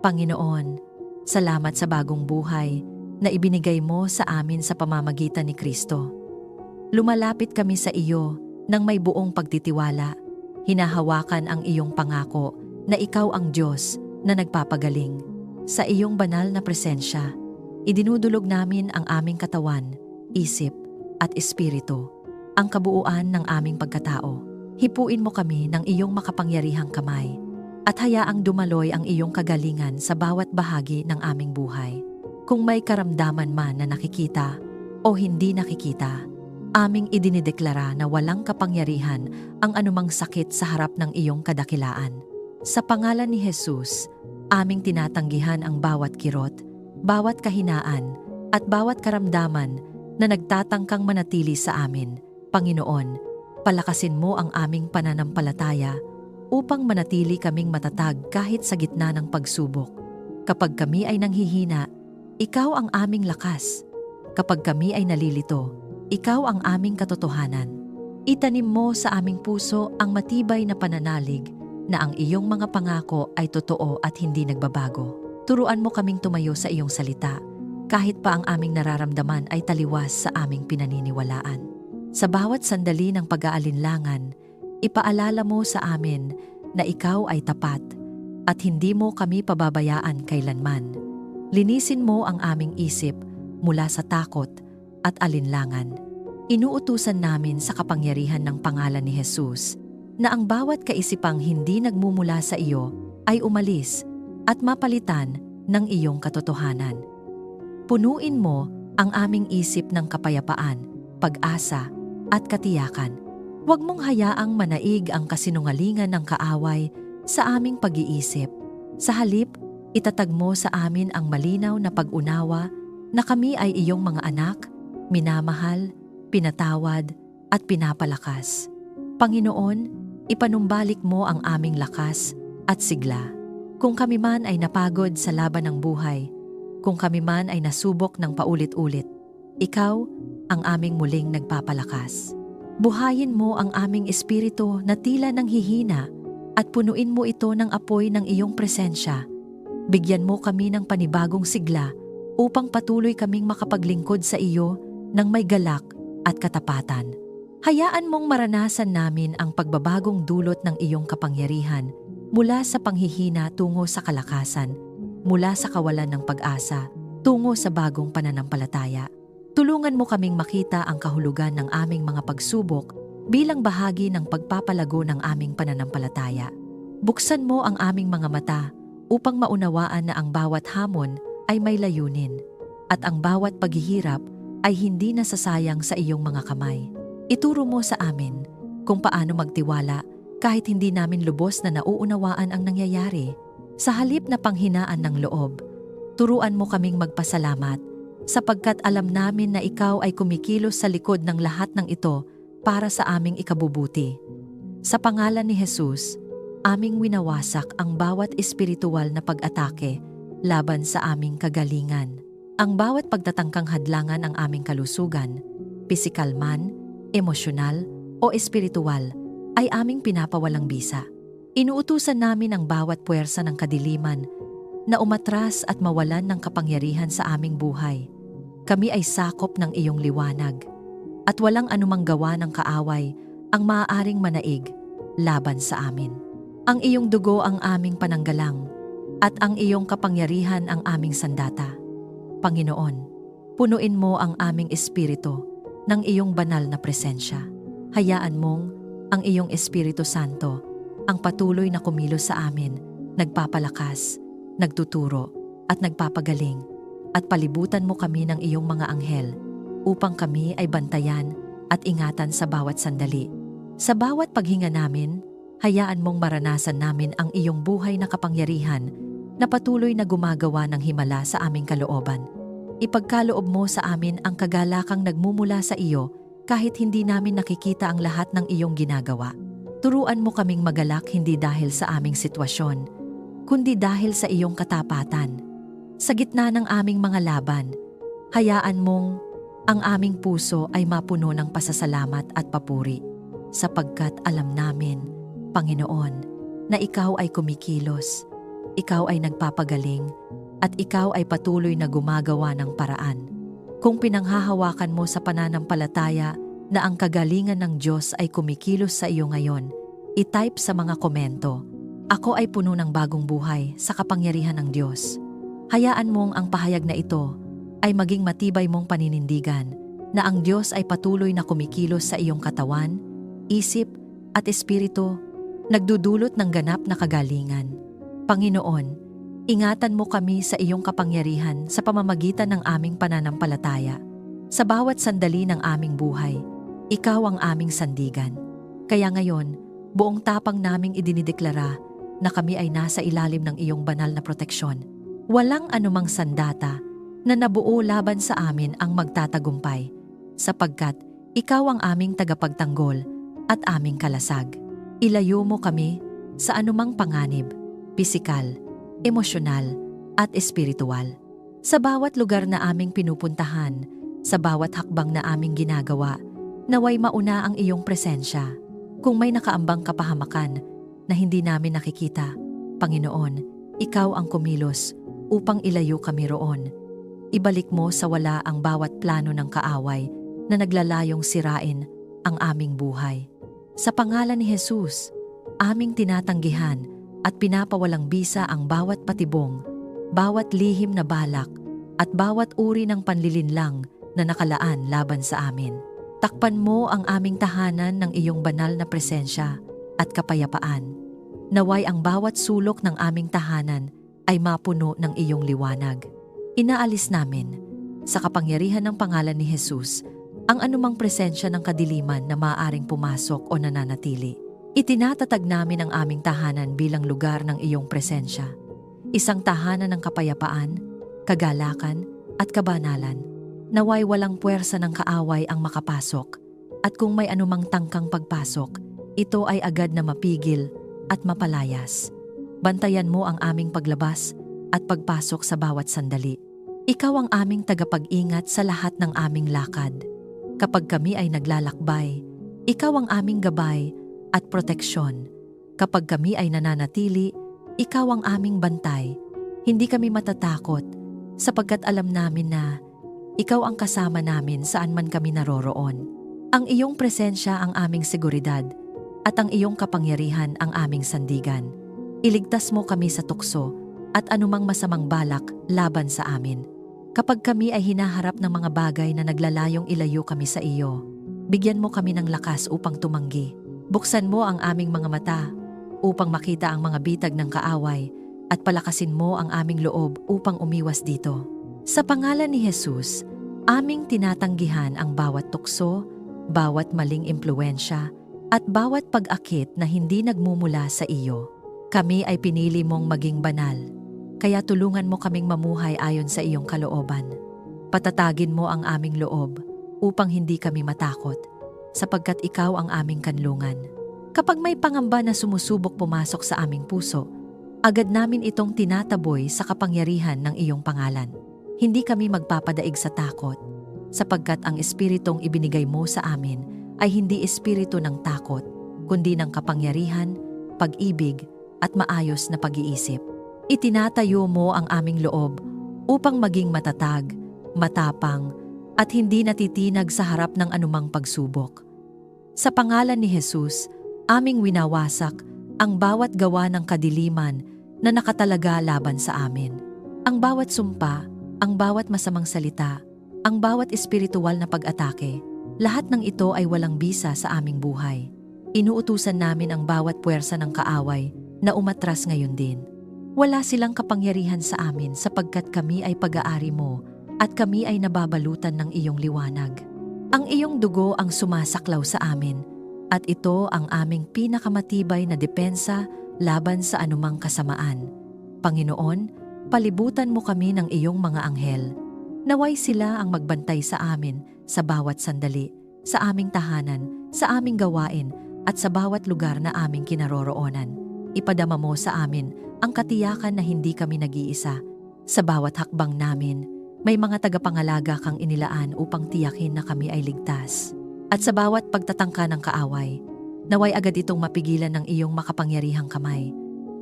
Panginoon, salamat sa bagong buhay na ibinigay mo sa amin sa pamamagitan ni Kristo. Lumalapit kami sa iyo nang may buong pagtitiwala, hinahawakan ang iyong pangako na ikaw ang Diyos na nagpapagaling. Sa iyong banal na presensya, idinudulog namin ang aming katawan, isip at espiritu, ang kabuuan ng aming pagkatao. Hipuin mo kami ng iyong makapangyarihang kamay at hayaang dumaloy ang iyong kagalingan sa bawat bahagi ng aming buhay. Kung may karamdaman man na nakikita o hindi nakikita, aming idinideklara na walang kapangyarihan ang anumang sakit sa harap ng iyong kadakilaan. Sa pangalan ni Jesus, aming tinatanggihan ang bawat kirot, bawat kahinaan at bawat karamdaman na nagtatangkang manatili sa amin. Panginoon, palakasin mo ang aming pananampalataya upang manatili kaming matatag kahit sa gitna ng pagsubok. Kapag kami ay nanghihina, ikaw ang aming lakas. Kapag kami ay nalilito, ikaw ang aming katotohanan. Itanim mo sa aming puso ang matibay na pananalig na ang iyong mga pangako ay totoo at hindi nagbabago. Turuan mo kaming tumayo sa iyong salita, kahit pa ang aming nararamdaman ay taliwas sa aming pinaniniwalaan. Sa bawat sandali ng pag-aalinlangan, ipaalala mo sa amin na ikaw ay tapat at hindi mo kami pababayaan kailanman. Linisin mo ang aming isip mula sa takot at alinlangan. Inuutusan namin sa kapangyarihan ng pangalan ni Jesus na ang bawat kaisipang hindi nagmumula sa iyo ay umalis at mapalitan ng iyong katotohanan. Punuin mo ang aming isip ng kapayapaan, pag-asa at katiyakan. Huwag mong hayaang manaig ang kasinungalingan ng kaaway sa aming pag-iisip. Sa halip, itatag mo sa amin ang malinaw na pag-unawa na kami ay iyong mga anak, minamahal, pinatawad at pinapalakas. Panginoon, ipanumbalik mo ang aming lakas at sigla. Kung kami man ay napagod sa laban ng buhay, kung kami man ay nasubok ng paulit-ulit, ikaw ang aming muling nagpapalakas. Buhayin mo ang aming espiritu na tila nanghihina at punuin mo ito ng apoy ng iyong presensya. Bigyan mo kami ng panibagong sigla upang patuloy kaming makapaglingkod sa iyo ng may galak at katapatan. Hayaan mong maranasan namin ang pagbabagong dulot ng iyong kapangyarihan mula sa panghihina tungo sa kalakasan, mula sa kawalan ng pag-asa tungo sa bagong pananampalataya. Tulungan mo kaming makita ang kahulugan ng aming mga pagsubok bilang bahagi ng pagpapalago ng aming pananampalataya. Buksan mo ang aming mga mata upang maunawaan na ang bawat hamon ay may layunin at ang bawat paghihirap ay hindi nasasayang sa iyong mga kamay. Ituro mo sa amin kung paano magtiwala kahit hindi namin lubos na nauunawaan ang nangyayari. Sa halip na panghinaan ng loob, turuan mo kaming magpasalamat sapagkat alam namin na ikaw ay kumikilos sa likod ng lahat ng ito para sa aming ikabubuti. Sa pangalan ni Jesus, aming winawasak ang bawat espiritual na pag-atake laban sa aming kagalingan. Ang bawat pagtatangkang hadlangan ang aming kalusugan, pisikal man, emosyonal o espiritual, ay aming pinapawalang bisa. Inuutusan namin ang bawat puwersa ng kadiliman na umatras at mawalan ng kapangyarihan sa aming buhay. Kami ay sakop ng iyong liwanag at walang anumang gawa ng kaaway ang maaaring manaig laban sa amin. Ang iyong dugo ang aming pananggalang at ang iyong kapangyarihan ang aming sandata. Panginoon, punuin mo ang aming espiritu ng iyong banal na presensya. Hayaan mong ang iyong Espiritu Santo ang patuloy na kumilos sa amin, nagpapalakas, nagtuturo at nagpapagaling, at palibutan mo kami ng iyong mga anghel upang kami ay bantayan at ingatan sa bawat sandali. Sa bawat paghinga namin, hayaan mong maranasan namin ang iyong buhay na kapangyarihan na patuloy na gumagawa ng himala sa aming kalooban. Ipagkaloob mo sa amin ang kagalakang nagmumula sa iyo kahit hindi namin nakikita ang lahat ng iyong ginagawa. Turuan mo kaming magalak hindi dahil sa aming sitwasyon, kundi dahil sa iyong katapatan. Sa gitna ng aming mga laban, hayaan mong ang aming puso ay mapuno ng pasasalamat at papuri, sapagkat alam namin, Panginoon, na ikaw ay kumikilos ikaw ay nagpapagaling, at ikaw ay patuloy na gumagawa ng paraan. Kung pinanghahawakan mo sa pananampalataya na ang kagalingan ng Diyos ay kumikilos sa iyo ngayon, i-type sa mga komento, "Ako ay puno ng bagong buhay sa kapangyarihan ng Diyos." Hayaan mong ang pahayag na ito ay maging matibay mong paninindigan na ang Diyos ay patuloy na kumikilos sa iyong katawan, isip at espiritu, nagdudulot ng ganap na kagalingan. Panginoon, ingatan mo kami sa iyong kapangyarihan sa pamamagitan ng aming pananampalataya. Sa bawat sandali ng aming buhay, ikaw ang aming sandigan. Kaya ngayon, buong tapang naming idinideklara na kami ay nasa ilalim ng iyong banal na proteksyon. Walang anumang sandata na nabuo laban sa amin ang magtatagumpay, sapagkat ikaw ang aming tagapagtanggol at aming kalasag. Ilayo mo kami sa anumang panganib, pisikal, emosyonal at espiritual. Sa bawat lugar na aming pinupuntahan, sa bawat hakbang na aming ginagawa, naway mauna ang iyong presensya. Kung may nakaambang kapahamakan na hindi namin nakikita, Panginoon, ikaw ang kumilos upang ilayo kami roon. Ibalik mo sa wala ang bawat plano ng kaaway na naglalayong sirain ang aming buhay. Sa pangalan ni Jesus, aming tinatanggihan at pinapawalang bisa ang bawat patibong, bawat lihim na balak, at bawat uri ng panlilinlang na nakalaan laban sa amin. Takpan mo ang aming tahanan ng iyong banal na presensya at kapayapaan. Naway ang bawat sulok ng aming tahanan ay mapuno ng iyong liwanag. Inaalis namin, sa kapangyarihan ng pangalan ni Jesus, ang anumang presensya ng kadiliman na maaaring pumasok o nananatili. Itinatatag namin ang aming tahanan bilang lugar ng iyong presensya. Isang tahanan ng kapayapaan, kagalakan at kabanalan. Naway walang puwersa ng kaaway ang makapasok, at kung may anumang tangkang pagpasok, ito ay agad na mapigil at mapalayas. Bantayan mo ang aming paglabas at pagpasok sa bawat sandali. Ikaw ang aming tagapag-ingat sa lahat ng aming lakad. Kapag kami ay naglalakbay, ikaw ang aming gabay at proteksyon. Kapag kami ay nananatili, ikaw ang aming bantay. Hindi kami matatakot sapagkat alam namin na ikaw ang kasama namin saan man kami naroroon. Ang iyong presensya ang aming seguridad at ang iyong kapangyarihan ang aming sandigan. Iligtas mo kami sa tukso at anumang masamang balak laban sa amin. Kapag kami ay hinaharap ng mga bagay na naglalayong ilayo kami sa iyo, bigyan mo kami ng lakas upang tumanggi. Buksan mo ang aming mga mata upang makita ang mga bitag ng kaaway at palakasin mo ang aming loob upang umiwas dito. Sa pangalan ni Jesus, aming tinatanggihan ang bawat tukso, bawat maling impluwensya, at bawat pag-akit na hindi nagmumula sa iyo. Kami ay pinili mong maging banal, kaya tulungan mo kaming mamuhay ayon sa iyong kalooban. Patatagin mo ang aming loob upang hindi kami matakot, sapagkat ikaw ang aming kanlungan. Kapag may pangamba na sumusubok pumasok sa aming puso, agad namin itong tinataboy sa kapangyarihan ng iyong pangalan. Hindi kami magpapadaig sa takot, sapagkat ang espiritong ibinigay mo sa amin ay hindi espiritu ng takot, kundi ng kapangyarihan, pag-ibig, at maayos na pag-iisip. Itinatayo mo ang aming loob upang maging matatag, matapang, at hindi natitinag sa harap ng anumang pagsubok. Sa pangalan ni Jesus, aming winawasak ang bawat gawa ng kadiliman na nakatalaga laban sa amin. Ang bawat sumpa, ang bawat masamang salita, ang bawat espiritual na pag-atake, lahat ng ito ay walang bisa sa aming buhay. Inuutusan namin ang bawat puwersa ng kaaway na umatras ngayon din. Wala silang kapangyarihan sa amin sapagkat kami ay pag-aari mo at kami ay nababalutan ng iyong liwanag. Ang iyong dugo ang sumasaklaw sa amin at ito ang aming pinakamatibay na depensa laban sa anumang kasamaan. Panginoon, palibutan mo kami ng iyong mga anghel. Naway sila ang magbantay sa amin sa bawat sandali, sa aming tahanan, sa aming gawain at sa bawat lugar na aming kinaroroonan. Ipadama mo sa amin ang katiyakan na hindi kami nag-iisa. Sa bawat hakbang namin, may mga tagapangalaga kang inilaan upang tiyakin na kami ay ligtas. At sa bawat pagtatangka ng kaaway, naway agad itong mapigilan ng iyong makapangyarihang kamay.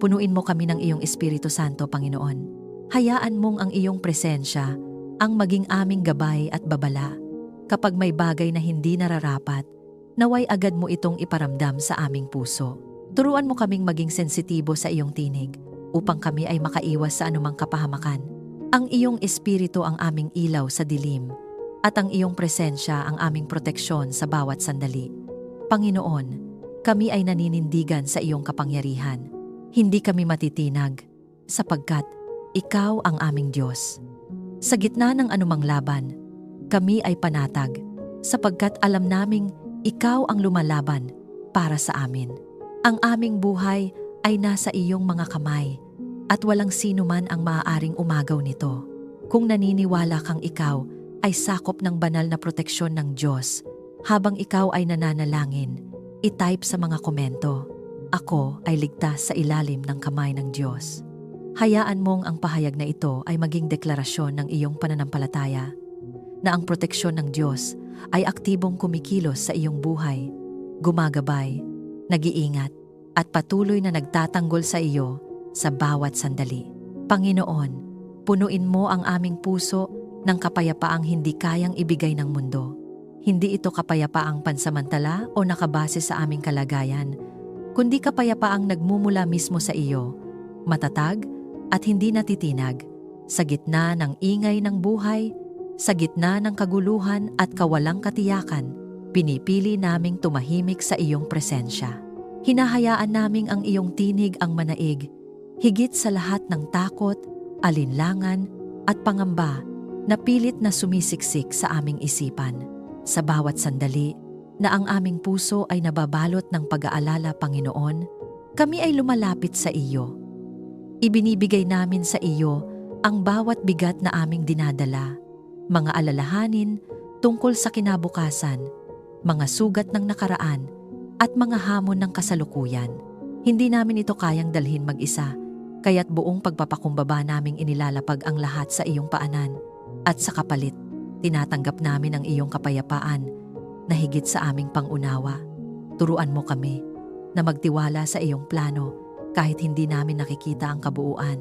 Punuin mo kami ng iyong Espiritu Santo, Panginoon. Hayaan mong ang iyong presensya ang maging aming gabay at babala. Kapag may bagay na hindi nararapat, naway agad mo itong iparamdam sa aming puso. Turuan mo kaming maging sensitibo sa iyong tinig upang kami ay makaiwas sa anumang kapahamakan. Ang iyong Espiritu ang aming ilaw sa dilim at ang iyong presensya ang aming proteksyon sa bawat sandali. Panginoon, kami ay naninindigan sa iyong kapangyarihan. Hindi kami matitinag sapagkat ikaw ang aming Diyos. Sa gitna ng anumang laban, kami ay panatag sapagkat alam naming ikaw ang lumalaban para sa amin. Ang aming buhay ay nasa iyong mga kamay at walang sino man ang maaaring umagaw nito. Kung naniniwala kang ikaw ay sakop ng banal na proteksyon ng Diyos habang ikaw ay nananalangin, i-type sa mga komento, "Ako ay ligtas sa ilalim ng kamay ng Diyos." Hayaan mong ang pahayag na ito ay maging deklarasyon ng iyong pananampalataya na ang proteksyon ng Diyos ay aktibong kumikilos sa iyong buhay, gumagabay, nag-iingat, at patuloy na nagtatanggol sa iyo sa bawat sandali. Panginoon, punuin mo ang aming puso ng kapayapaang hindi kayang ibigay ng mundo. Hindi ito kapayapaang pansamantala o nakabase sa aming kalagayan, kundi kapayapaang nagmumula mismo sa iyo, matatag at hindi natitinag, sa gitna ng ingay ng buhay, sa gitna ng kaguluhan at kawalang katiyakan, pinipili naming tumahimik sa iyong presensya. Hinahayaan naming ang iyong tinig ang manaig, higit sa lahat ng takot, alinlangan at pangamba na pilit na sumisiksik sa aming isipan. Sa bawat sandali na ang aming puso ay nababalot ng pag-aalala, Panginoon, kami ay lumalapit sa iyo. Ibinibigay namin sa iyo ang bawat bigat na aming dinadala, mga alalahanin tungkol sa kinabukasan, mga sugat ng nakaraan, at mga hamon ng kasalukuyan. Hindi namin ito kayang dalhin mag-isa, kaya't buong pagpapakumbaba naming inilalapag ang lahat sa iyong paanan. At sa kapalit, tinatanggap namin ang iyong kapayapaan na higit sa aming pangunawa. Turuan mo kami na magtiwala sa iyong plano kahit hindi namin nakikita ang kabuuan.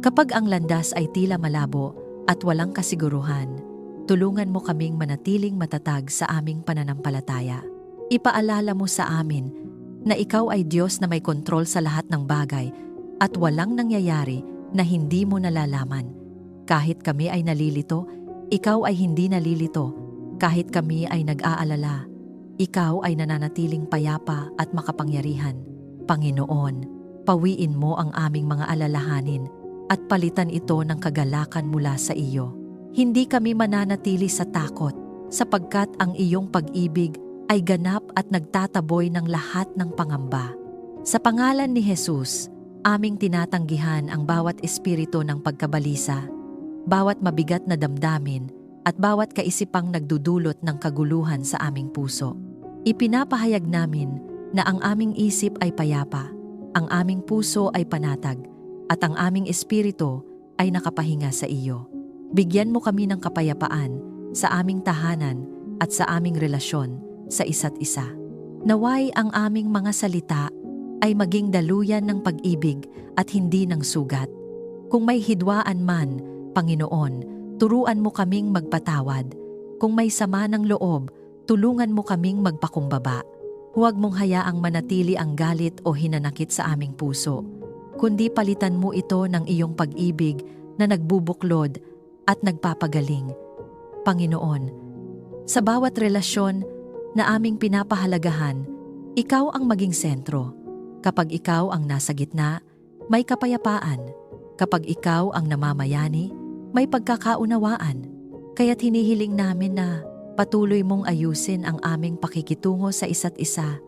Kapag ang landas ay tila malabo at walang kasiguruhan, tulungan mo kaming manatiling matatag sa aming pananampalataya. Ipaalala mo sa amin na ikaw ay Diyos na may kontrol sa lahat ng bagay at walang nangyayari na hindi mo nalalaman. Kahit kami ay nalilito, ikaw ay hindi nalilito. Kahit kami ay nag-aalala, ikaw ay nananatiling payapa at makapangyarihan. Panginoon, pawiin mo ang aming mga alalahanin at palitan ito ng kagalakan mula sa iyo. Hindi kami mananatili sa takot sapagkat ang iyong pag-ibig ay ganap at nagtataboy ng lahat ng pangamba. Sa pangalan ni Jesus, aming tinatanggihan ang bawat espiritu ng pagkabalisa, bawat mabigat na damdamin at bawat kaisipang nagdudulot ng kaguluhan sa aming puso. Ipinapahayag namin na ang aming isip ay payapa, ang aming puso ay panatag, at ang aming espiritu ay nakapahinga sa iyo. Bigyan mo kami ng kapayapaan sa aming tahanan at sa aming relasyon sa isa't isa. Naway ang aming mga salita ay maging daluyan ng pag-ibig at hindi ng sugat. Kung may hidwaan man, Panginoon, turuan mo kaming magpatawad. Kung may sama ng loob, tulungan mo kaming magpakumbaba. Huwag mong hayaang manatili ang galit o hinanakit sa aming puso, kundi palitan mo ito ng iyong pag-ibig na nagbubuklod at nagpapagaling. Panginoon, sa bawat relasyon na aming pinapahalagahan, ikaw ang maging sentro. Kapag ikaw ang nasa gitna, may kapayapaan. Kapag ikaw ang namamayani, may pagkakaunawaan. Kaya't hinihiling namin na patuloy mong ayusin ang aming pakikitungo sa isa't isa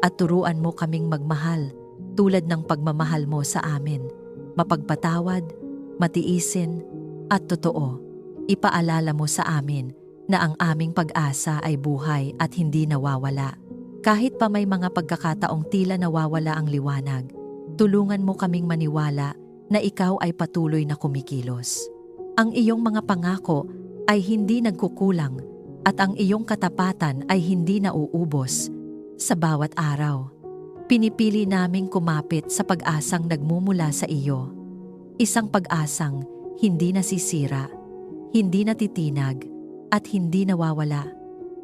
at turuan mo kaming magmahal tulad ng pagmamahal mo sa amin. Mapagpatawad, matiisin, at totoo. Ipaalala mo sa amin na ang aming pag-asa ay buhay at hindi nawawala. Kahit pa may mga pagkakataong tila nawawala ang liwanag, tulungan mo kaming maniwala na ikaw ay patuloy na kumikilos. Ang iyong mga pangako ay hindi nagkukulang at ang iyong katapatan ay hindi nauubos sa bawat araw. Pinipili naming kumapit sa pag-asang nagmumula sa iyo. Isang pag-asang hindi nasisira, hindi natitinag, at hindi nawawala.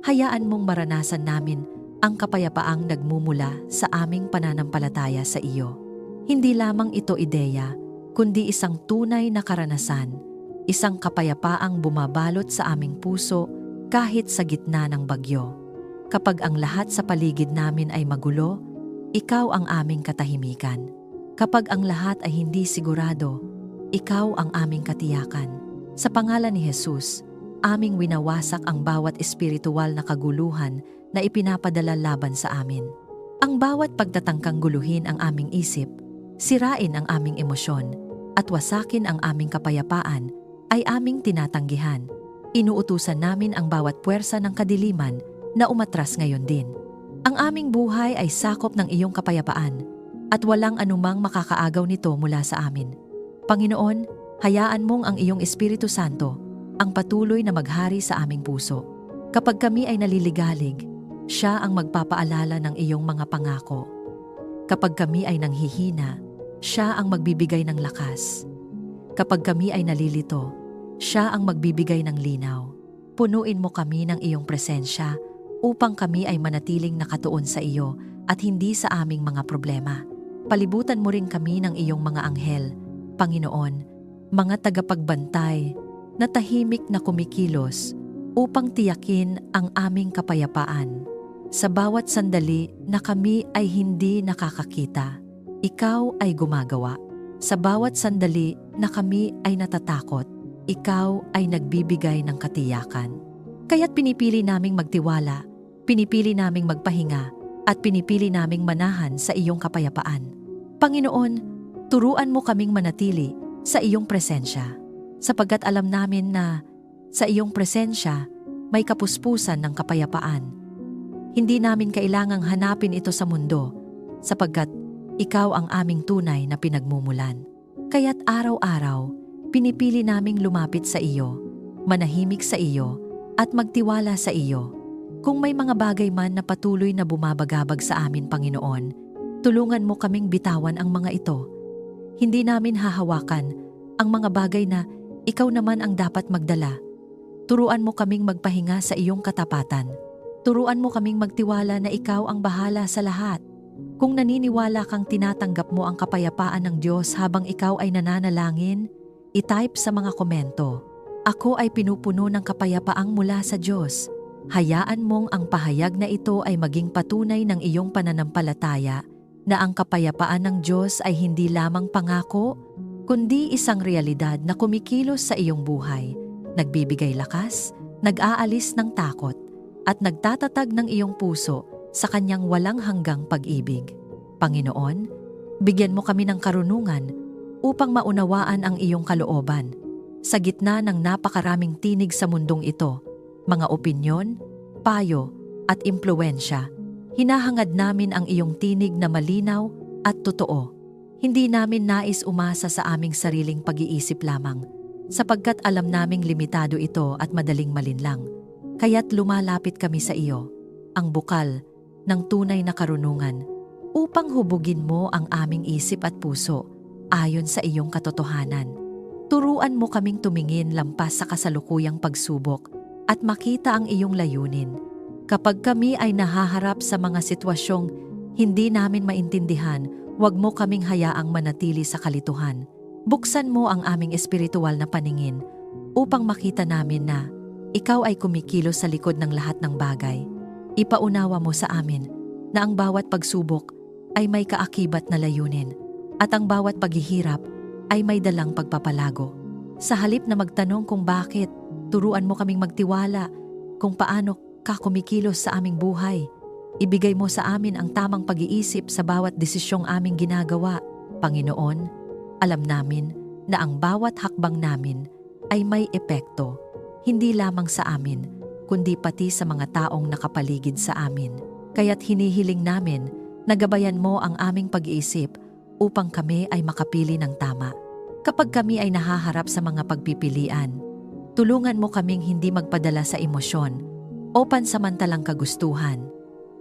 Hayaan mong maranasan namin ang kapayapaang nagmumula sa aming pananampalataya sa iyo. Hindi lamang ito ideya, kundi isang tunay na karanasan, isang kapayapaang bumabalot sa aming puso kahit sa gitna ng bagyo. Kapag ang lahat sa paligid namin ay magulo, ikaw ang aming katahimikan. Kapag ang lahat ay hindi sigurado, ikaw ang aming katiyakan. Sa pangalan ni Jesus, aming winawasak ang bawat espiritual na kaguluhan na ipinapadala laban sa amin. Ang bawat pagtatangkang guluhin ang aming isip, sirain ang aming emosyon, at wasakin ang aming kapayapaan ay aming tinatanggihan. Inuutusan namin ang bawat puwersa ng kadiliman na umatras ngayon din. Ang aming buhay ay sakop ng iyong kapayapaan at walang anumang makakaagaw nito mula sa amin. Panginoon, hayaan mong ang iyong Espiritu Santo ang patuloy na maghari sa aming puso. Kapag kami ay naliligalig, siya ang magpapaalala ng iyong mga pangako. Kapag kami ay nanghihina, siya ang magbibigay ng lakas. Kapag kami ay nalilito, siya ang magbibigay ng linaw. Punuin mo kami ng iyong presensya upang kami ay manatiling nakatuon sa iyo at hindi sa aming mga problema. Palibutan mo rin kami ng iyong mga anghel, Panginoon, mga tagapagbantay na tahimik na kumikilos upang tiyakin ang aming kapayapaan. Sa bawat sandali na kami ay hindi nakakakita, ikaw ay gumagawa. Sa bawat sandali na kami ay natatakot, ikaw ay nagbibigay ng katiyakan. Kaya't pinipili naming magtiwala, pinipili naming magpahinga, at pinipili naming manahan sa iyong kapayapaan. Panginoon, turuan mo kaming manatili sa iyong presensya, sapagkat alam namin na sa iyong presensya may kapuspusan ng kapayapaan. Hindi namin kailangang hanapin ito sa mundo, sapagkat ikaw ang aming tunay na pinagmumulan. Kaya't araw-araw, pinipili naming lumapit sa iyo, manahimik sa iyo, at magtiwala sa iyo. Kung may mga bagay man na patuloy na bumabagabag sa amin, Panginoon, tulungan mo kaming bitawan ang mga ito. Hindi namin hahawakan ang mga bagay na ikaw naman ang dapat magdala. Turuan mo kaming magpahinga sa iyong katapatan. Turuan mo kaming magtiwala na ikaw ang bahala sa lahat. Kung naniniwala kang tinatanggap mo ang kapayapaan ng Diyos habang ikaw ay nananalangin, i-type sa mga komento, "Ako ay pinupuno ng kapayapaang mula sa Diyos." Hayaan mong ang pahayag na ito ay maging patunay ng iyong pananampalataya na ang kapayapaan ng Diyos ay hindi lamang pangako, kundi isang realidad na kumikilos sa iyong buhay, nagbibigay lakas, nag-aalis ng takot, at nagtatatag ng iyong puso sa kanyang walang hanggang pag-ibig. Panginoon, bigyan mo kami ng karunungan upang maunawaan ang iyong kalooban. Sa gitna ng napakaraming tinig sa mundong ito, mga opinyon, payo, at impluwensya, hinahangad namin ang iyong tinig na malinaw at totoo. Hindi namin nais umasa sa aming sariling pag-iisip lamang, sapagkat alam naming limitado ito at madaling malinlang. Kaya't lumalapit kami sa iyo, ang bukal ng tunay na karunungan, upang hubugin mo ang aming isip at puso ayon sa iyong katotohanan. Turuan mo kaming tumingin lampas sa kasalukuyang pagsubok at makita ang iyong layunin. Kapag kami ay nahaharap sa mga sitwasyong hindi namin maintindihan, huwag mo kaming hayaang manatili sa kalituhan. Buksan mo ang aming espiritual na paningin upang makita namin na ikaw ay kumikilos sa likod ng lahat ng bagay. Ipaunawa mo sa amin na ang bawat pagsubok ay may kaakibat na layunin at ang bawat paghihirap ay may dalang pagpapalago. Sa halip na magtanong kung bakit, turuan mo kaming magtiwala kung paano ka kumikilos sa aming buhay. Ibigay mo sa amin ang tamang pag-iisip sa bawat desisyong aming ginagawa. Panginoon, alam namin na ang bawat hakbang namin ay may epekto, hindi lamang sa amin, kundi pati sa mga taong nakapaligid sa amin. Kaya't hinihiling namin na gabayan mo ang aming pag-iisip upang kami ay makapili ng tama. Kapag kami ay nahaharap sa mga pagpipilian, tulungan mo kaming hindi magpadala sa emosyon o pansamantalang kagustuhan,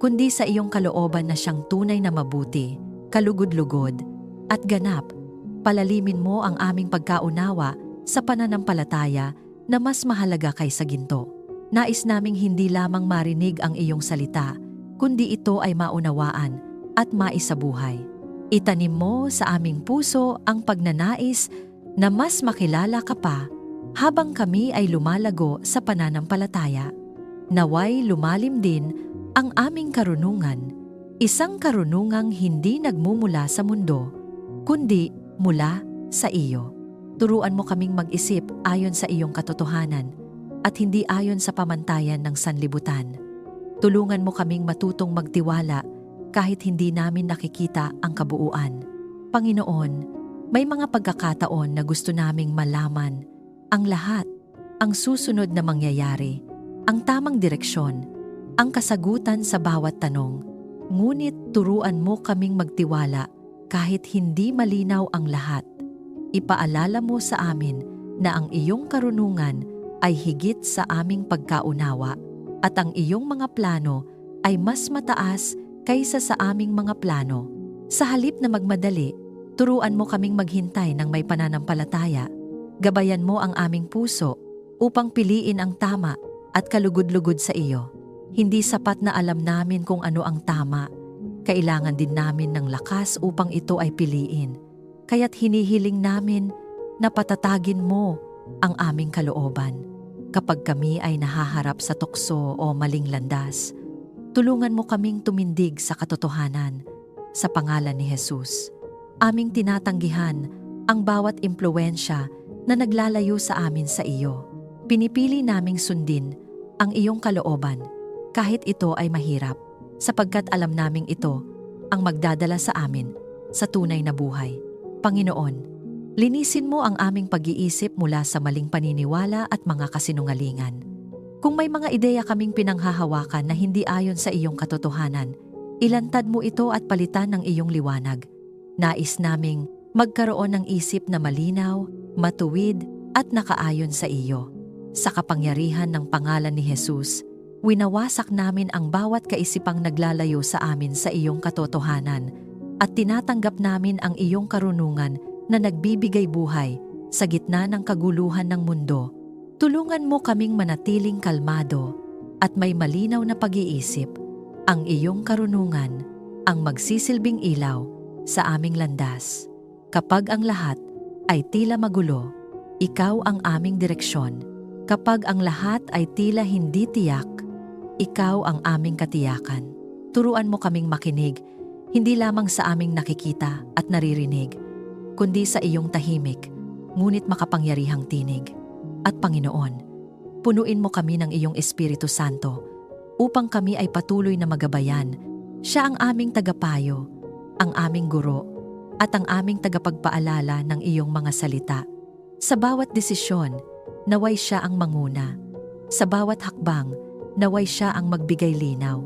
kundi sa iyong kalooban na siyang tunay na mabuti, kalugod-lugod, at ganap. Palalimin mo ang aming pagkaunawa sa pananampalataya na mas mahalaga kaysa ginto. Nais naming hindi lamang marinig ang iyong salita, kundi ito ay maunawaan at maisabuhay. Itanim mo sa aming puso ang pagnanais na mas makilala ka pa habang kami ay lumalago sa pananampalataya. Naway lumalim din ang aming karunungan, isang karunungang hindi nagmumula sa mundo, kundi mula sa iyo. Turuan mo kaming mag-isip ayon sa iyong katotohanan at hindi ayon sa pamantayan ng sanlibutan. Tulungan mo kaming matutong magtiwala kahit hindi namin nakikita ang kabuuan. Panginoon, may mga pagkakataon na gusto naming malaman ang lahat, ang susunod na mangyayari, ang tamang direksyon, ang kasagutan sa bawat tanong. Ngunit turuan mo kaming magtiwala kahit hindi malinaw ang lahat. Ipaalala mo sa amin na ang iyong karunungan ay higit sa aming pagkaunawa at ang iyong mga plano ay mas mataas kaysa sa aming mga plano. Sa halip na magmadali, turuan mo kaming maghintay ng may pananampalataya. Gabayan mo ang aming puso upang piliin ang tama at kalugod-lugod sa iyo. Hindi sapat na alam namin kung ano ang tama. Kailangan din namin ng lakas upang ito ay piliin. Kaya't hinihiling namin na patatagin mo ang aming kalooban. Kapag kami ay nahaharap sa tukso o maling landas, tulungan mo kaming tumindig sa katotohanan. Sa pangalan ni Jesus, aming tinatanggihan ang bawat impluwensya na naglalayo sa amin sa iyo. Pinipili naming sundin ang iyong kalooban kahit ito ay mahirap, sapagkat alam naming ito ang magdadala sa amin sa tunay na buhay. Panginoon, linisin mo ang aming pag-iisip mula sa maling paniniwala at mga kasinungalingan. Kung may mga ideya kaming pinanghahawakan na hindi ayon sa iyong katotohanan, ilantad mo ito at palitan ng iyong liwanag. Nais naming magkaroon ng isip na malinaw, matuwid at nakaayon sa iyo. Sa kapangyarihan ng pangalan ni Jesus, winawasak namin ang bawat kaisipang naglalayo sa amin sa iyong katotohanan at tinatanggap namin ang iyong karunungan na nagbibigay buhay sa gitna ng kaguluhan ng mundo. Tulungan mo kaming manatiling kalmado at may malinaw na pag-iisip. Ang iyong karunungan ang magsisilbing ilaw sa aming landas. Kapag ang lahat ay tila magulo, ikaw ang aming direksyon. Kapag ang lahat ay tila hindi tiyak, ikaw ang aming katiyakan. Turuan mo kaming makinig, hindi lamang sa aming nakikita at naririnig, kundi sa iyong tahimik, ngunit makapangyarihang tinig. At Panginoon, punuin mo kami ng iyong Espiritu Santo upang kami ay patuloy na magabayan. Siya ang aming tagapayo, ang aming guro, at ang aming tagapagpaalala ng iyong mga salita. Sa bawat desisyon, naway siya ang manguna. Sa bawat hakbang, naway siya ang magbigay linaw.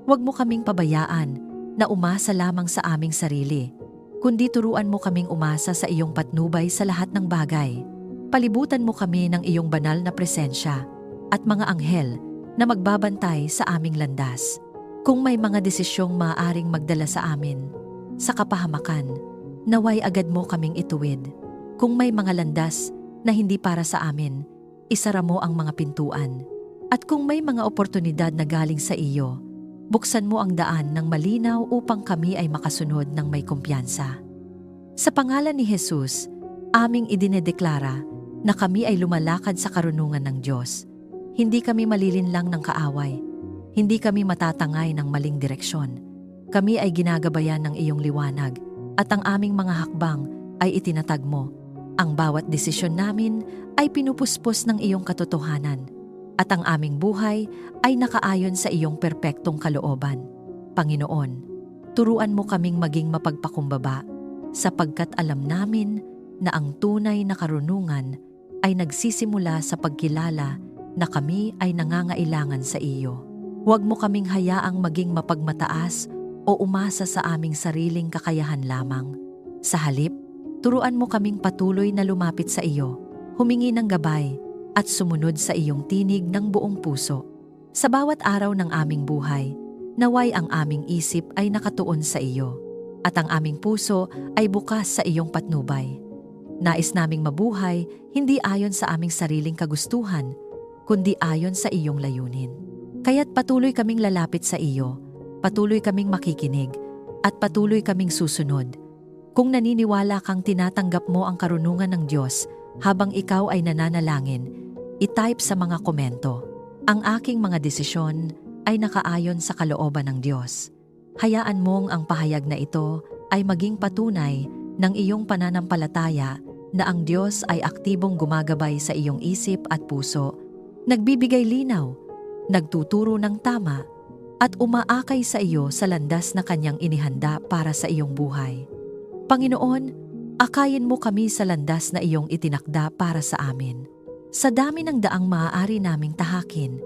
Huwag mo kaming pabayaan na umasa lamang sa aming sarili, kundi turuan mo kaming umasa sa iyong patnubay sa lahat ng bagay. Palibutan mo kami ng iyong banal na presensya at mga anghel na magbabantay sa aming landas. Kung may mga desisyong maaaring magdala sa amin sa kapahamakan, naway agad mo kaming ituwid. Kung may mga landas na hindi para sa amin, isara mo ang mga pintuan. At kung may mga oportunidad na galing sa iyo, buksan mo ang daan ng malinaw upang kami ay makasunod ng may kumpiyansa. Sa pangalan ni Jesus, aming idinedeklara na kami ay lumalakad sa karunungan ng Diyos. Hindi kami malilinlang ng kaaway. Hindi kami matatangay ng maling direksyon. Kami ay ginagabayan ng iyong liwanag at ang aming mga hakbang ay itinatag mo. Ang bawat desisyon namin ay pinupuspos ng iyong katotohanan at ang aming buhay ay nakaayon sa iyong perpektong kalooban. Panginoon, turuan mo kaming maging mapagpakumbaba sapagkat alam namin na ang tunay na karunungan ay nagsisimula sa pagkilala na kami ay nangangailangan sa iyo. Huwag mo kaming hayaang maging mapagmataas o umasa sa aming sariling kakayahan lamang. Sa halip, turuan mo kaming patuloy na lumapit sa iyo, humingi ng gabay at sumunod sa iyong tinig ng buong puso. Sa bawat araw ng aming buhay, Naway ang aming isip ay nakatuon sa iyo, at ang aming puso ay bukas sa iyong patnubay. Nais naming mabuhay hindi ayon sa aming sariling kagustuhan, kundi ayon sa iyong layunin. Kaya't patuloy kaming lalapit sa iyo, patuloy kaming makikinig, at patuloy kaming susunod. Kung naniniwala kang tinatanggap mo ang karunungan ng Diyos habang ikaw ay nananalangin, i-type sa mga komento, "Ang aking mga desisyon ay nakaayon sa kalooban ng Diyos." Hayaan mong ang pahayag na ito ay maging patunay ng iyong pananampalataya na ang Diyos ay aktibong gumagabay sa iyong isip at puso, nagbibigay linaw, nagtuturo ng tama, at umaakay sa iyo sa landas na kanyang inihanda para sa iyong buhay. Panginoon, akayin mo kami sa landas na iyong itinakda para sa amin. Sa dami ng daang maaari naming tahakin,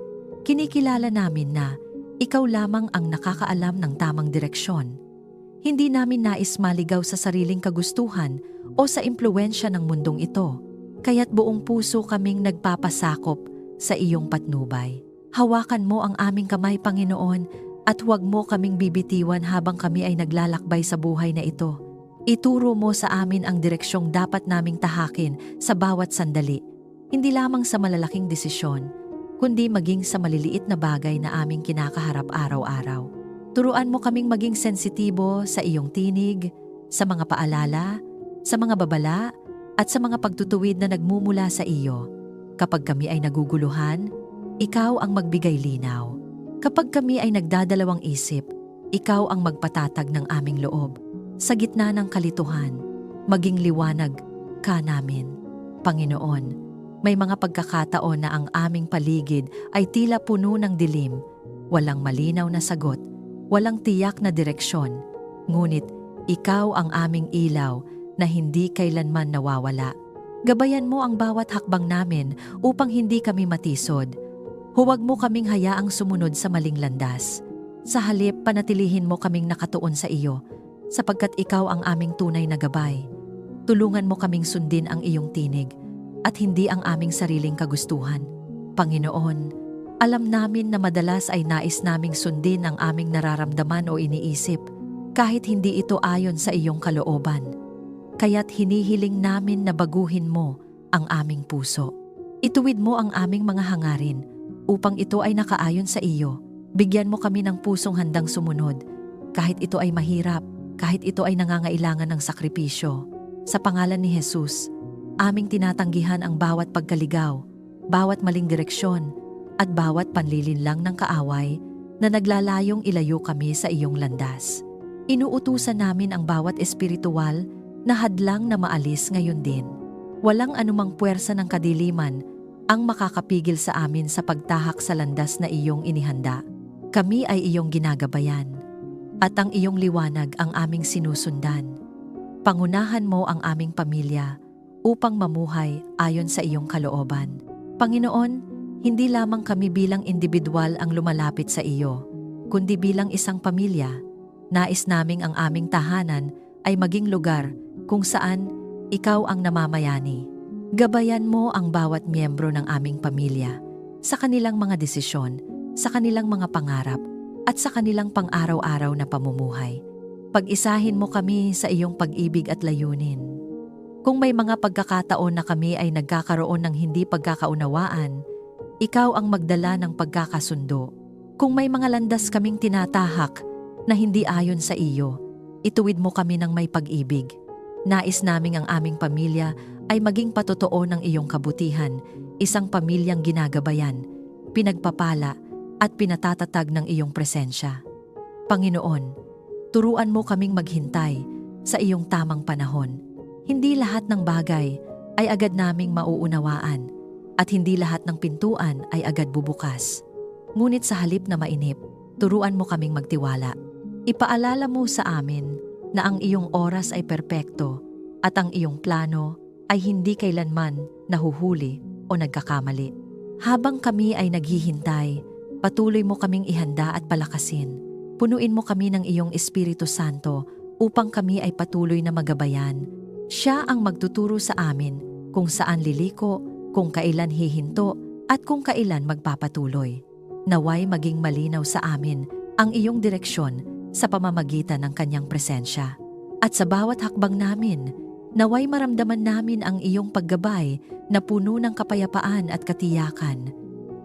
kinikilala namin na ikaw lamang ang nakakaalam ng tamang direksyon. Hindi namin nais maligaw sa sariling kagustuhan o sa impluwensya ng mundong ito, kaya't buong puso kaming nagpapasakop sa iyong patnubay. Hawakan mo ang aming kamay, Panginoon, at huwag mo kaming bibitiwan habang kami ay naglalakbay sa buhay na ito. Ituro mo sa amin ang direksyong dapat naming tahakin sa bawat sandali, hindi lamang sa malalaking desisyon, kundi maging sa maliliit na bagay na aming kinakaharap araw-araw. Turuan mo kaming maging sensitibo sa iyong tinig, sa mga paalala, sa mga babala, at sa mga pagtutuwid na nagmumula sa iyo. Kapag kami ay naguguluhan, ikaw ang magbigay linaw. Kapag kami ay nagdadalawang isip, ikaw ang magpatatag ng aming loob. Sa gitna ng kalituhan, maging liwanag ka namin. Panginoon, may mga pagkakataon na ang aming paligid ay tila puno ng dilim, walang malinaw na sagot, walang tiyak na direksyon. Ngunit ikaw ang aming ilaw na hindi kailanman nawawala. Gabayan mo ang bawat hakbang namin upang hindi kami matisod. Huwag mo kaming hayaang sumunod sa maling landas. Sa halip, panatilihin mo kaming nakatuon sa iyo, sapagkat ikaw ang aming tunay na gabay. Tulungan mo kaming sundin ang iyong tinig at hindi ang aming sariling kagustuhan. Panginoon, alam namin na madalas ay nais naming sundin ang aming nararamdaman o iniisip, kahit hindi ito ayon sa iyong kalooban. Kaya't hinihiling namin na baguhin mo ang aming puso. Ituwid mo ang aming mga hangarin upang ito ay nakaayon sa iyo. Bigyan mo kami ng pusong handang sumunod, kahit ito ay mahirap, kahit ito ay nangangailangan ng sakripisyo. Sa pangalan ni Jesus, aming tinatanggihan ang bawat pagkaligaw, bawat maling direksyon, at bawat panlilinlang ng kaaway na naglalayong ilayo kami sa iyong landas. Inuutusan namin ang bawat espiritual na hadlang na maalis ngayon din. Walang anumang puwersa ng kadiliman ang makakapigil sa amin sa pagtahak sa landas na iyong inihanda. Kami ay iyong ginagabayan, at ang iyong liwanag ang aming sinusundan. Pangunahan mo ang aming pamilya upang mamuhay ayon sa iyong kalooban. Panginoon, hindi lamang kami bilang individual ang lumalapit sa iyo, kundi bilang isang pamilya. Nais naming ang aming tahanan ay maging lugar kung saan ikaw ang namamayani. Gabayan mo ang bawat miyembro ng aming pamilya sa kanilang mga desisyon, sa kanilang mga pangarap, at sa kanilang pang-araw-araw na pamumuhay. Pag-isahin mo kami sa iyong pag-ibig at layunin. Kung may mga pagkakataon na kami ay nagkakaroon ng hindi pagkakaunawaan, ikaw ang magdala ng pagkakasundo. Kung may mga landas kaming tinatahak na hindi ayon sa iyo, ituwid mo kami ng may pag-ibig. Nais naming ang aming pamilya ay maging patotoo ng iyong kabutihan, isang pamilyang ginagabayan, pinagpapala, at pinatatatag ng iyong presensya. Panginoon, turuan mo kaming maghintay sa iyong tamang panahon. Hindi lahat ng bagay ay agad naming mauunawaan at hindi lahat ng pintuan ay agad bubukas. Ngunit sa halip na mainip, turuan mo kaming magtiwala. Ipaalala mo sa amin na ang iyong oras ay perpekto at ang iyong plano ay hindi kailanman nahuhuli o nagkakamali. Habang kami ay naghihintay, patuloy mo kaming ihanda at palakasin. Punuin mo kami ng iyong Espiritu Santo upang kami ay patuloy na magabayan. Siya ang magtuturo sa amin kung saan liliko, kung kailan hihinto, at kung kailan magpapatuloy. Naway maging malinaw sa amin ang iyong direksyon sa pamamagitan ng kanyang presensya. At sa bawat hakbang namin, naway maramdaman namin ang iyong paggabay na puno ng kapayapaan at katiyakan.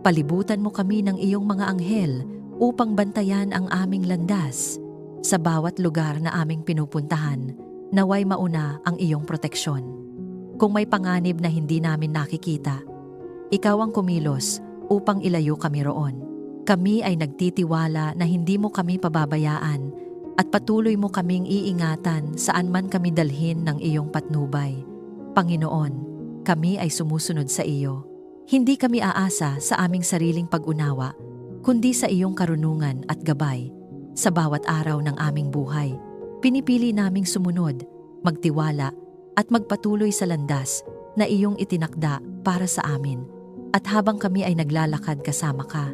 Palibutan mo kami ng iyong mga anghel upang bantayan ang aming landas. Sa bawat lugar na aming pinupuntahan, naway mauna ang iyong proteksyon. Kung may panganib na hindi namin nakikita, ikaw ang kumilos upang ilayo kami roon. Kami ay nagtitiwala na hindi mo kami pababayaan at patuloy mo kaming iingatan saan man kami dalhin ng iyong patnubay. Panginoon, kami ay sumusunod sa iyo. Hindi kami aasa sa aming sariling pag-unawa, kundi sa iyong karunungan at gabay. Sa bawat araw ng aming buhay, pinipili naming sumunod, magtiwala at magpatuloy sa landas na iyong itinakda para sa amin. At habang kami ay naglalakad kasama ka,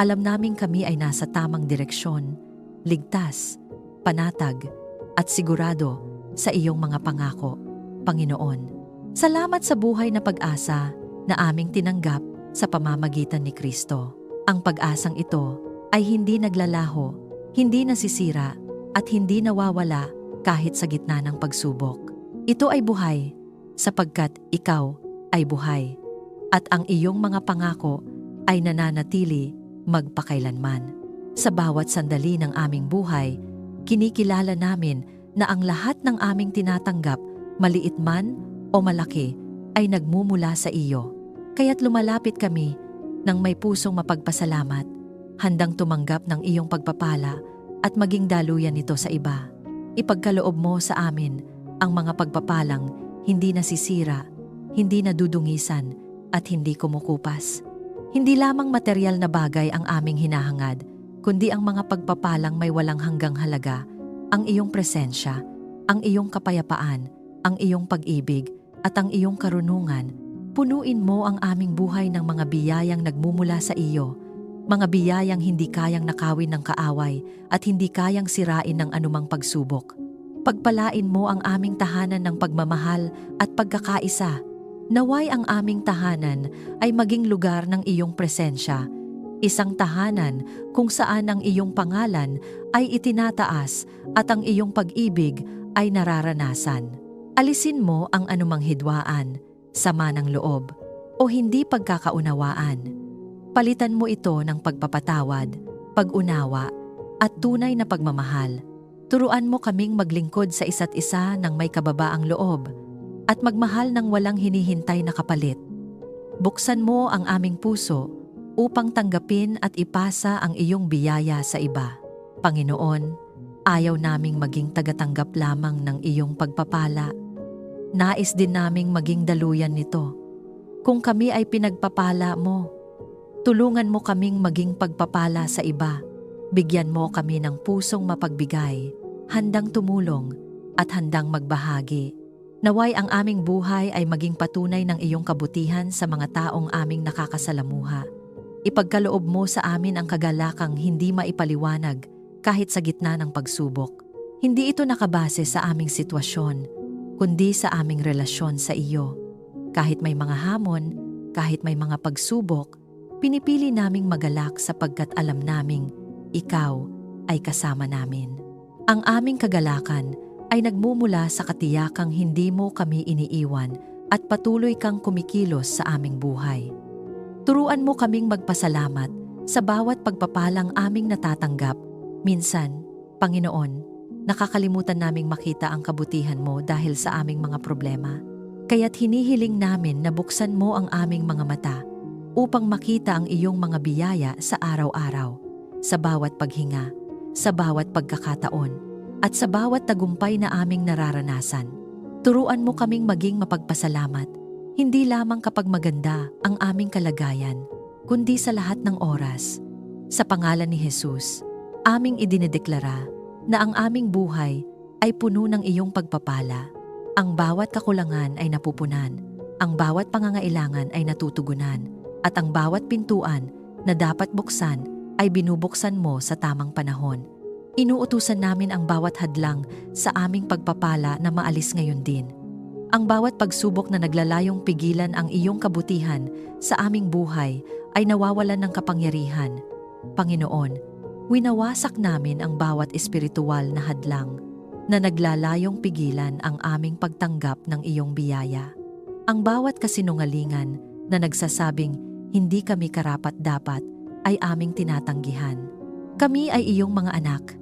alam naming kami ay nasa tamang direksyon, ligtas, panatag, at sigurado sa iyong mga pangako, Panginoon. Salamat sa buhay na pag-asa na aming tinanggap sa pamamagitan ni Kristo. Ang pag-asang ito ay hindi naglalaho, hindi nasisira, at hindi nawawala kahit sa gitna ng pagsubok. Ito ay buhay, sapagkat ikaw ay buhay, at ang iyong mga pangako ay nananatili magpakailanman. Sa bawat sandali ng aming buhay, kinikilala namin na ang lahat ng aming tinatanggap, maliit man o malaki, ay nagmumula sa iyo. Kaya't lumalapit kami ng may pusong mapagpasalamat, handang tumanggap ng iyong pagpapala at maging daluyan nito sa iba. Ipagkaloob mo sa amin ang mga pagpapalang hindi nasisira, hindi nadudungisan, at hindi kumukupas. Hindi lamang material na bagay ang aming hinahangad, kundi ang mga pagpapalang may walang hanggang halaga, ang iyong presensya, ang iyong kapayapaan, ang iyong pag-ibig, at ang iyong karunungan. Punuin mo ang aming buhay ng mga biyayang nagmumula sa iyo, mga biyayang hindi kayang nakawin ng kaaway at hindi kayang sirain ng anumang pagsubok. Pagpalain mo ang aming tahanan ng pagmamahal at pagkakaisa. Naway ang aming tahanan ay maging lugar ng iyong presensya, isang tahanan kung saan ang iyong pangalan ay itinataas at ang iyong pag-ibig ay nararanasan. Alisin mo ang anumang hidwaan, sama ng loob, o hindi pagkakaunawaan. Palitan mo ito ng pagpapatawad, pag-unawa, at tunay na pagmamahal. Turuan mo kaming maglingkod sa isa't isa ng may kababaang loob, at magmahal ng walang hinihintay na kapalit. Buksan mo ang aming puso upang tanggapin at ipasa ang iyong biyaya sa iba. Panginoon, ayaw naming maging tagatanggap lamang ng iyong pagpapala. Nais din naming maging daluyan nito. Kung kami ay pinagpapala mo, tulungan mo kaming maging pagpapala sa iba. Bigyan mo kami ng pusong mapagbigay, handang tumulong, at handang magbahagi. Naway ang aming buhay ay maging patunay ng iyong kabutihan sa mga taong aming nakakasalamuha. Ipagkaloob mo sa amin ang kagalakang hindi maipaliwanag kahit sa gitna ng pagsubok. Hindi ito nakabase sa aming sitwasyon, kundi sa aming relasyon sa iyo. Kahit may mga hamon, kahit may mga pagsubok, pinipili naming magalak sapagkat alam naming ikaw ay kasama namin. Ang aming kagalakan ay nagmumula sa katiyakang hindi mo kami iniiwan at patuloy kang kumikilos sa aming buhay. Turuan mo kaming magpasalamat sa bawat pagpapalang aming natatanggap. Minsan, Panginoon, nakakalimutan naming makita ang kabutihan mo dahil sa aming mga problema. Kaya't hinihiling namin na buksan mo ang aming mga mata upang makita ang iyong mga biyaya sa araw-araw, sa bawat paghinga, sa bawat pagkakataon, at sa bawat tagumpay na aming nararanasan. Turuan mo kaming maging mapagpasalamat, hindi lamang kapag maganda ang aming kalagayan, kundi sa lahat ng oras. Sa pangalan ni Jesus, aming idinedeklara na ang aming buhay ay puno ng iyong pagpapala. Ang bawat kakulangan ay napupunan, ang bawat pangangailangan ay natutugunan, at ang bawat pintuan na dapat buksan ay binubuksan mo sa tamang panahon. Inuutusan namin ang bawat hadlang sa aming pagpapala na maalis ngayon din. Ang bawat pagsubok na naglalayong pigilan ang iyong kabutihan sa aming buhay ay nawawalan ng kapangyarihan. Panginoon, Winawasak namin ang bawat espiritual na hadlang na naglalayong pigilan ang aming pagtanggap ng iyong biyaya. Ang bawat kasinungalingan na nagsasabing hindi kami karapat-dapat ay aming tinatanggihan. Kami ay iyong mga anak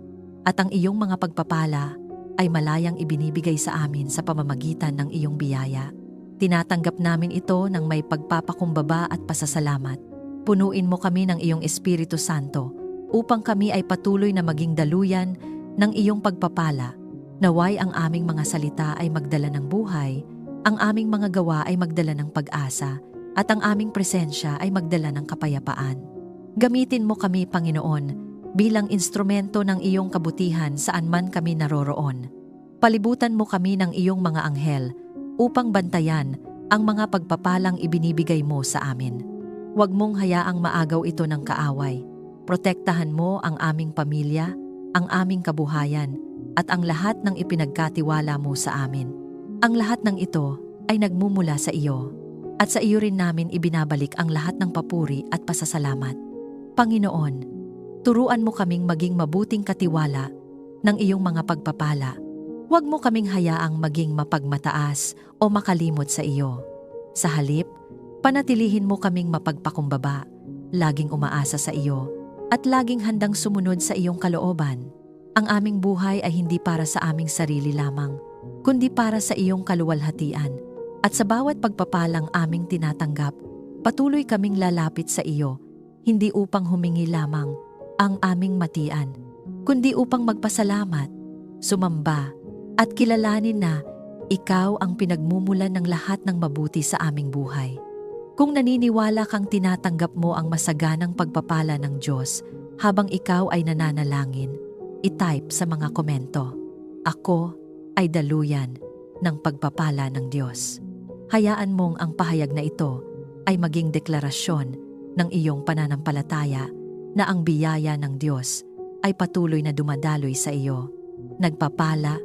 at ang iyong mga pagpapala ay malayang ibinibigay sa amin sa pamamagitan ng iyong biyaya. Tinatanggap namin ito ng may pagpapakumbaba at pasasalamat. Punuin mo kami ng iyong Espiritu Santo upang kami ay patuloy na maging daluyan ng iyong pagpapala. Naway ang aming mga salita ay magdala ng buhay, ang aming mga gawa ay magdala ng pag-asa, at ang aming presensya ay magdala ng kapayapaan. Gamitin mo kami, Panginoon, bilang instrumento ng iyong kabutihan saan man kami naroroon. Palibutan mo kami ng iyong mga anghel upang bantayan ang mga pagpapalang ibinibigay mo sa amin. Huwag mong hayaang maagaw ito ng kaaway. Protektahan mo ang aming pamilya, ang aming kabuhayan, at ang lahat ng ipinagkatiwala mo sa amin. Ang lahat ng ito ay nagmumula sa iyo, at sa iyo rin namin ibinabalik ang lahat ng papuri at pasasalamat. Panginoon, turuan mo kaming maging mabuting katiwala ng iyong mga pagpapala. Huwag mo kaming hayaang maging mapagmataas o makalimot sa iyo. Sa halip, panatilihin mo kaming mapagpakumbaba, laging umaasa sa iyo, at laging handang sumunod sa iyong kalooban. Ang aming buhay ay hindi para sa aming sarili lamang, kundi para sa iyong kaluwalhatian. At sa bawat pagpapalang aming tinatanggap, patuloy kaming lalapit sa iyo, hindi upang humingi lamang ang aming matian, kundi upang magpasalamat, sumamba, at kilalanin na ikaw ang pinagmumulan ng lahat ng mabuti sa aming buhay. Kung naniniwala kang tinatanggap mo ang masaganang pagpapala ng Diyos habang ikaw ay nananalangin, i-type sa mga komento, "Ako ay daluyan ng pagpapala ng Diyos." Hayaan mong ang pahayag na ito ay maging deklarasyon ng iyong pananampalataya na ang biyaya ng Diyos ay patuloy na dumadaloy sa iyo, nagpapala,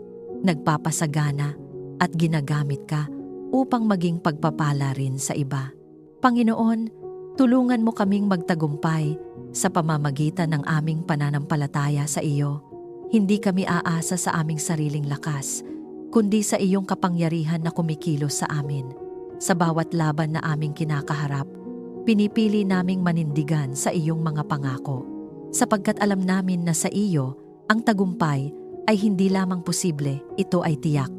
nagpapasagana, at ginagamit ka upang maging pagpapala rin sa iba. Panginoon, tulungan mo kaming magtagumpay sa pamamagitan ng aming pananampalataya sa iyo. Hindi kami aasa sa aming sariling lakas, kundi sa iyong kapangyarihan na kumikilos sa amin. Sa bawat laban na aming kinakaharap, pinipili naming manindigan sa iyong mga pangako. Sapagkat alam namin na sa iyo, ang tagumpay ay hindi lamang posible, ito ay tiyak.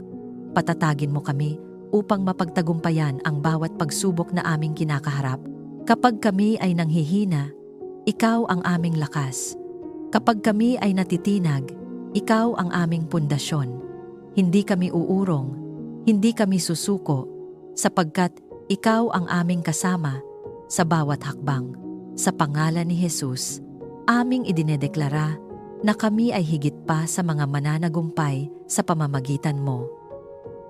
Patatagin mo kami upang mapagtagumpayan ang bawat pagsubok na aming kinakaharap. Kapag kami ay nanghihina, ikaw ang aming lakas. Kapag kami ay natitinag, ikaw ang aming pundasyon. Hindi kami uurong, hindi kami susuko, sapagkat ikaw ang aming kasama sa bawat hakbang. Sa pangalan ni Jesus, aming idinedeklara na kami ay higit pa sa mga mananagumpay sa pamamagitan mo.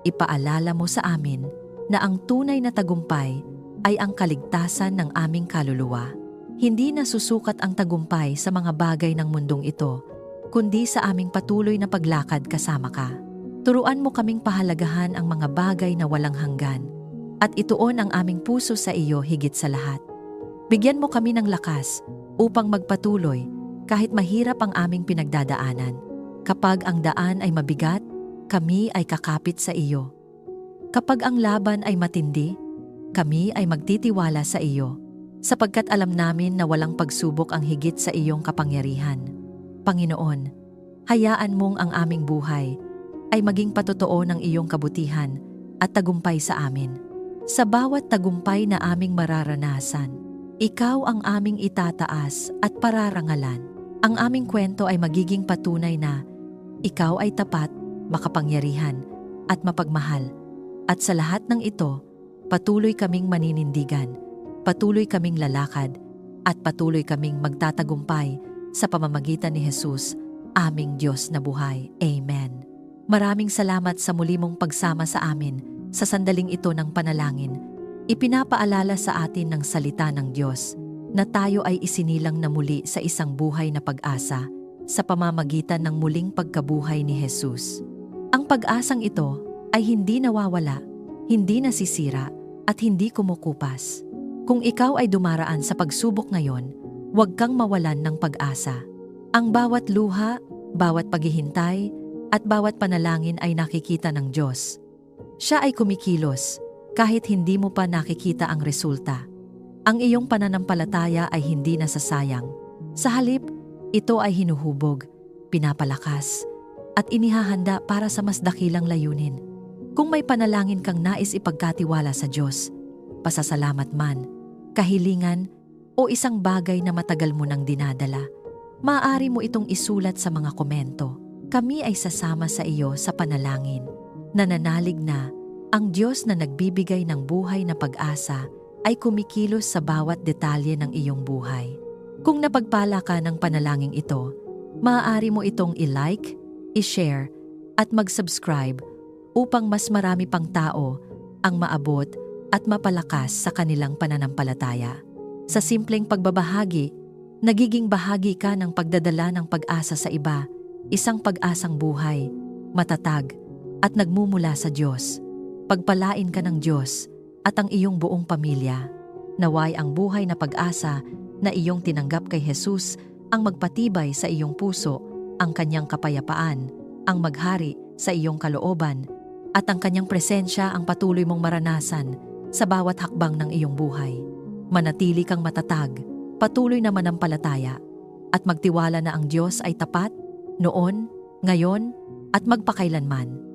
Ipaalala mo sa amin na ang tunay na tagumpay ay ang kaligtasan ng aming kaluluwa. Hindi na susukat ang tagumpay sa mga bagay ng mundong ito, kundi sa aming patuloy na paglakad kasama ka. Turuan mo kaming pahalagahan ang mga bagay na walang hanggan at ituon ang aming puso sa iyo higit sa lahat. Bigyan mo kami ng lakas upang magpatuloy kahit mahirap ang aming pinagdadaanan. Kapag ang daan ay mabigat, kami ay kakapit sa iyo. Kapag ang laban ay matindi, kami ay magtitiwala sa iyo, sapagkat alam namin na walang pagsubok ang higit sa iyong kapangyarihan. Panginoon, hayaan mong ang aming buhay ay maging patotoo ng iyong kabutihan at tagumpay sa amin. Sa bawat tagumpay na aming mararanasan, ikaw ang aming itataas at pararangalan. Ang aming kwento ay magiging patunay na ikaw ay tapat, makapangyarihan, at mapagmahal. At sa lahat ng ito, patuloy kaming maninindigan, patuloy kaming lalakad, at patuloy kaming magtatagumpay sa pamamagitan ni Jesus, aming Diyos na buhay. Amen. Maraming salamat sa muli mong pagsama sa amin sa sandaling ito ng panalangin. Ipinapaalala sa atin ng salita ng Diyos na tayo ay isinilang na muli sa isang buhay na pag-asa sa pamamagitan ng muling pagkabuhay ni Jesus. Ang pag-asang ito ay hindi nawawala, hindi nasisira, at hindi kumukupas. Kung ikaw ay dumaraan sa pagsubok ngayon, huwag kang mawalan ng pag-asa. Ang bawat luha, bawat paghihintay, at bawat panalangin ay nakikita ng Diyos. Siya ay kumikilos, kahit hindi mo pa nakikita ang resulta. Ang iyong pananampalataya ay hindi nasasayang. Sa halip, ito ay hinuhubog, pinapalakas, at inihahanda para sa mas dakilang layunin. Kung may panalangin kang nais ipagkatiwala sa Diyos, pasasalamat man, kahilingan, o isang bagay na matagal mo nang dinadala, maaari mo itong isulat sa mga komento. Kami ay sasama sa iyo sa panalangin. Nananalig na ang Diyos na nagbibigay ng buhay na pag-asa ay kumikilos sa bawat detalye ng iyong buhay. Kung napagpala ka ng panalangin ito, maaari mo itong i-like, i-share, at mag-subscribe upang mas marami pang tao ang maabot at mapalakas sa kanilang pananampalataya. Sa simpleng pagbabahagi, nagiging bahagi ka ng pagdadala ng pag-asa sa iba, isang pag-asang buhay, matatag, at nagmumula sa Diyos. Pagpalain ka ng Diyos at ang iyong buong pamilya. Naway ang buhay na pag-asa na iyong tinanggap kay Jesus ang magpatibay sa iyong puso, ang kanyang kapayapaan, ang maghari sa iyong kalooban, at ang kanyang presensya ang patuloy mong maranasan sa bawat hakbang ng iyong buhay. Manatili kang matatag, patuloy na manampalataya, at magtiwala na ang Diyos ay tapat, noon, ngayon, at magpakailanman.